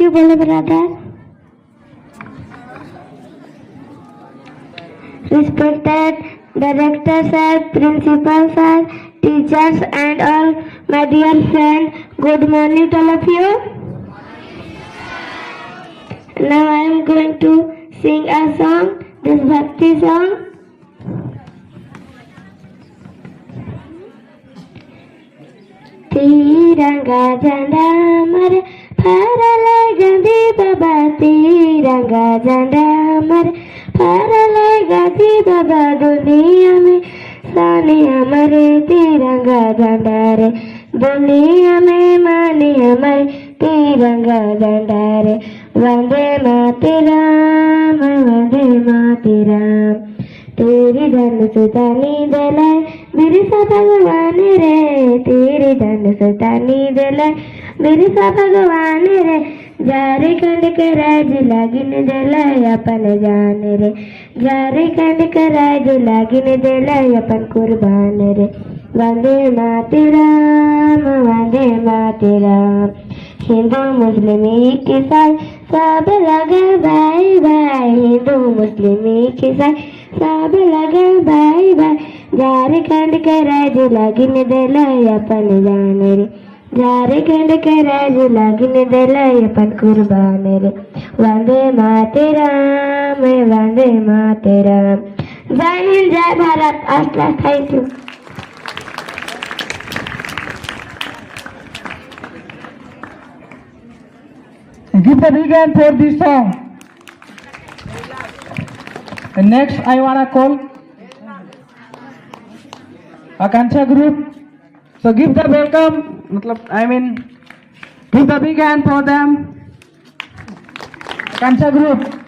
you, Bole brother. Respected director sir, principal sir, teachers and all my dear friends, good morning to all of you. Now I am going to sing a song, this bhakti song. तिरंगा झंडा मर फहराले गांधी बाबा तिरंगा झंडा मर फहराले गांधी बाबा दुनिया में साने हमारे तिरंगा झंडा रे दुनिया में माने हमारे तिरंगा झंडा रे वंदे मातरम वंदे मातरम तेरी धन सुतानी दलाय बिरसा भगवान रे तेरी धन सुतानी दलाय बिरसा भगवान रे जारे खंड के राज लागिन दलाय अपन जान रे जारे खंड के राज लागिन दलाय अपन कुर्बान रे वंदे मातरम वंदे मातरम हिंदू मुस्लिम ईसाई सब लगे भाई भाई हिंदू मुस्लिम ईसाई सब लगे भाई भाई झारखंड के राज लागिन दलाय अपन जान रे झारखंड के राज लागिन दलाय अपन कुर्बान रे वंदे मातरम वंदे मातरम। जय हिंद जय भारत। अस्ला thank you. Give the big hand for this song. And next, I wanna call Akansha group. So give the welcome. Give the big hand for them. Akansha group.